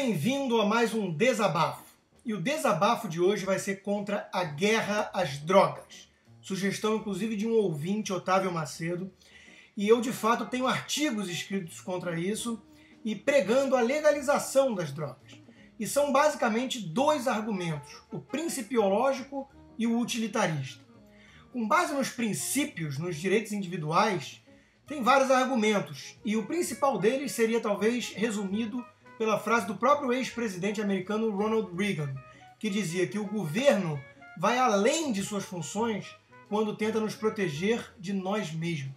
Bem-vindo a mais um desabafo. E o desabafo de hoje vai ser contra a guerra às drogas. Sugestão, inclusive, de um ouvinte, Otávio Macedo. E eu, de fato, tenho artigos escritos contra isso e pregando a legalização das drogas. E são basicamente dois argumentos, o principiológico e o utilitarista. Com base nos princípios, nos direitos individuais, tem vários argumentos. E o principal deles seria, talvez, resumido pela frase do próprio ex-presidente americano Ronald Reagan, que dizia que o governo vai além de suas funções quando tenta nos proteger de nós mesmos.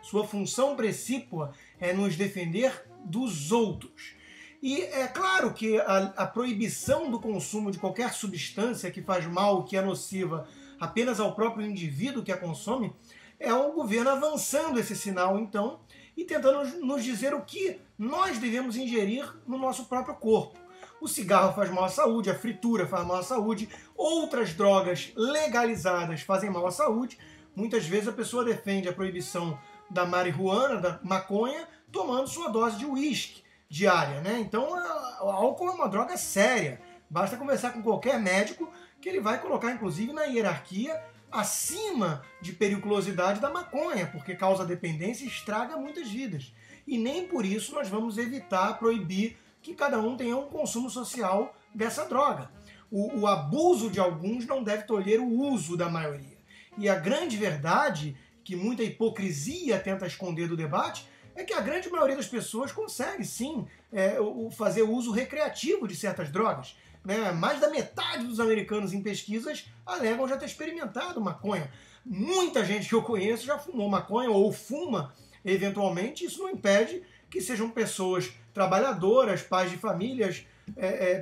Sua função precípua é nos defender dos outros. E é claro que a proibição do consumo de qualquer substância que faz mal, que é nociva apenas ao próprio indivíduo que a consome, é o governo avançando esse sinal, então, e tentando nos dizer o que nós devemos ingerir no nosso próprio corpo. O cigarro faz mal à saúde, a fritura faz mal à saúde, outras drogas legalizadas fazem mal à saúde. Muitas vezes a pessoa defende a proibição da marihuana, da maconha, tomando sua dose de uísque diária, né? Então, o álcool é uma droga séria. Basta conversar com qualquer médico que ele vai colocar, inclusive, na hierarquia acima de periculosidade da maconha, porque causa dependência e estraga muitas vidas. E nem por isso nós vamos evitar, proibir que cada um tenha um consumo social dessa droga. O abuso de alguns não deve tolher o uso da maioria. E a grande verdade, que muita hipocrisia tenta esconder do debate, é que a grande maioria das pessoas consegue, sim, fazer uso recreativo de certas drogas. Né? Mais da metade dos americanos em pesquisas alegam já ter experimentado maconha. Muita gente que eu conheço já fumou maconha ou fuma eventualmente. Isso não impede que sejam pessoas trabalhadoras, pais de famílias,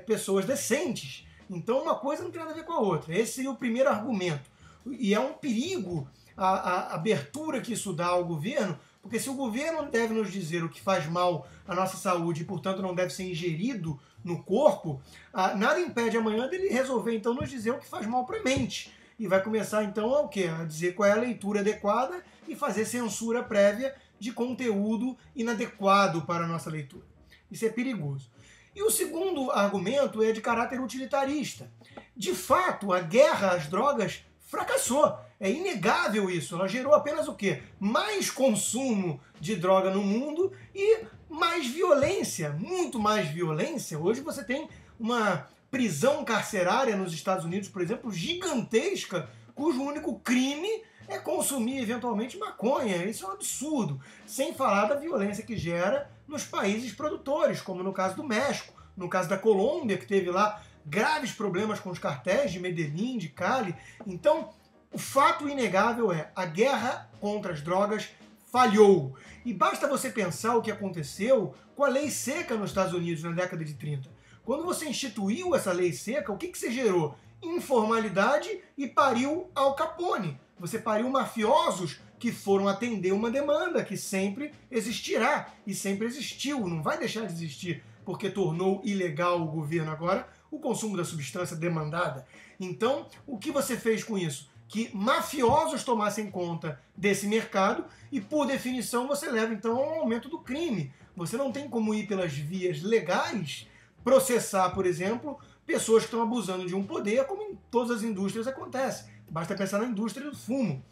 pessoas decentes. Então uma coisa não tem nada a ver com a outra. Esse é o primeiro argumento. E é um perigo a abertura que isso dá ao governo, porque se o governo deve nos dizer o que faz mal à nossa saúde e, portanto, não deve ser ingerido no corpo, nada impede amanhã dele resolver, então, nos dizer o que faz mal para a mente. E vai começar, então, a dizer qual é a leitura adequada e fazer censura prévia de conteúdo inadequado para a nossa leitura. Isso é perigoso. E o segundo argumento é de caráter utilitarista. De fato, a guerra às drogas fracassou. É inegável isso. Ela gerou apenas o quê? Mais consumo de droga no mundo e mais violência, muito mais violência. Hoje você tem uma prisão carcerária nos Estados Unidos, por exemplo, gigantesca, cujo único crime é consumir eventualmente maconha. Isso é um absurdo. Sem falar da violência que gera nos países produtores, como no caso do México, no caso da Colômbia, que teve lá graves problemas com os cartéis de Medellín, de Cali. Então, o fato inegável é a guerra contra as drogas falhou. E basta você pensar o que aconteceu com a lei seca nos Estados Unidos na década de 30. Quando você instituiu essa lei seca, o que você gerou? Informalidade e pariu Al Capone. Você pariu mafiosos que foram atender uma demanda que sempre existirá e sempre existiu, não vai deixar de existir porque tornou ilegal o governo agora o consumo da substância demandada. Então, o que você fez com isso? Que mafiosos tomassem conta desse mercado e, por definição, você leva, então, ao aumento do crime. Você não tem como ir pelas vias legais processar, por exemplo, pessoas que estão abusando de um poder, como em todas as indústrias acontece. Basta pensar na indústria do fumo.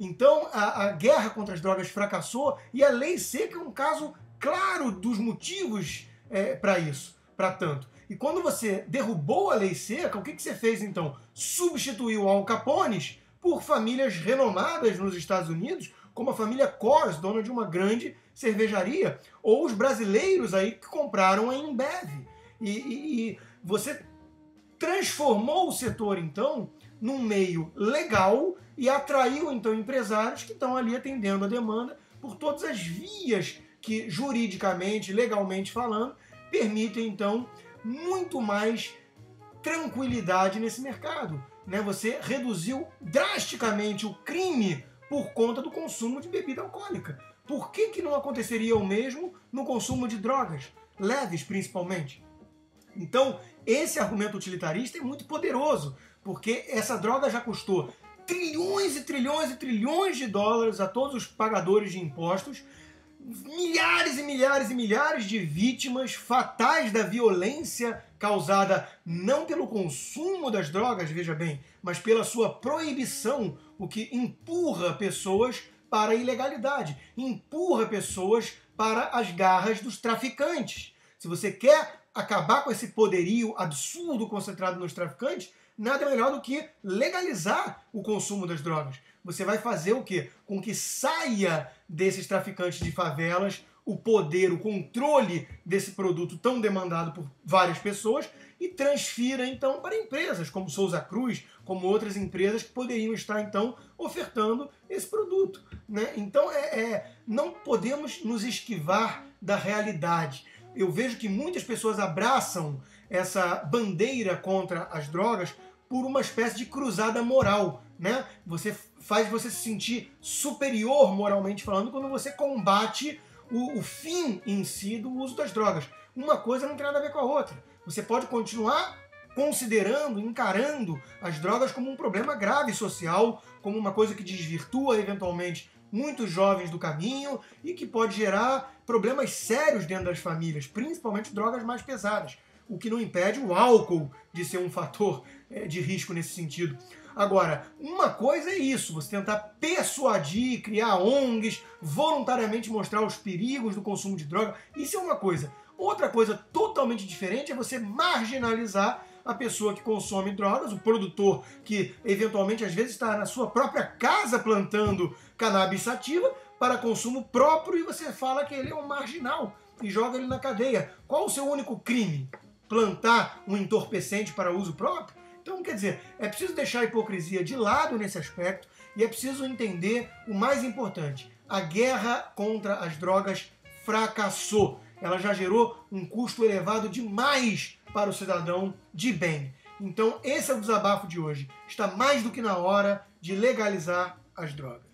Então, a guerra contra as drogas fracassou e a lei seca é um caso claro dos motivos para isso, para tanto. E quando você derrubou a lei seca, o que você fez então? Substituiu Al Capones por famílias renomadas nos Estados Unidos, como a família Coors, dona de uma grande cervejaria, ou os brasileiros aí que compraram a Ambev. E você transformou o setor, então, num meio legal e atraiu, então, empresários que estão ali atendendo a demanda por todas as vias que, juridicamente, legalmente falando, permitem, então, muito mais tranquilidade nesse mercado. Né? Você reduziu drasticamente o crime por conta do consumo de bebida alcoólica. Por que não aconteceria o mesmo no consumo de drogas, leves principalmente? Então, esse argumento utilitarista é muito poderoso, porque essa droga já custou trilhões e trilhões e trilhões de dólares a todos os pagadores de impostos, milhares e milhares e milhares de vítimas fatais da violência causada não pelo consumo das drogas, veja bem, mas pela sua proibição, o que empurra pessoas para a ilegalidade, empurra pessoas para as garras dos traficantes. Se você quer acabar com esse poderio absurdo concentrado nos traficantes, nada melhor do que legalizar o consumo das drogas. Você vai fazer o quê? Com que saia desses traficantes de favelas o poder, o controle desse produto tão demandado por várias pessoas e transfira, então, para empresas como Souza Cruz, como outras empresas que poderiam estar, então, ofertando esse produto, né? Então, não podemos nos esquivar da realidade. Eu vejo que muitas pessoas abraçam essa bandeira contra as drogas por uma espécie de cruzada moral, né? Faz você se sentir superior moralmente falando quando você combate o fim em si do uso das drogas. Uma coisa não tem nada a ver com a outra. Você pode continuar considerando, encarando as drogas como um problema grave social, como uma coisa que desvirtua eventualmente muitos jovens do caminho e que pode gerar problemas sérios dentro das famílias, principalmente drogas mais pesadas, o que não impede o álcool de ser um fator de risco nesse sentido. Agora, uma coisa é isso, você tentar persuadir, criar ONGs, voluntariamente mostrar os perigos do consumo de droga, isso é uma coisa. Outra coisa totalmente diferente é você marginalizar a pessoa que consome drogas, o produtor que eventualmente às vezes está na sua própria casa plantando cannabis sativa para consumo próprio e você fala que ele é um marginal e joga ele na cadeia. Qual o seu único crime? Plantar um entorpecente para uso próprio? Então, quer dizer, é preciso deixar a hipocrisia de lado nesse aspecto e é preciso entender o mais importante. A guerra contra as drogas fracassou. Ela já gerou um custo elevado demais para o cidadão de bem. Então, esse é o desabafo de hoje. Está mais do que na hora de legalizar as drogas.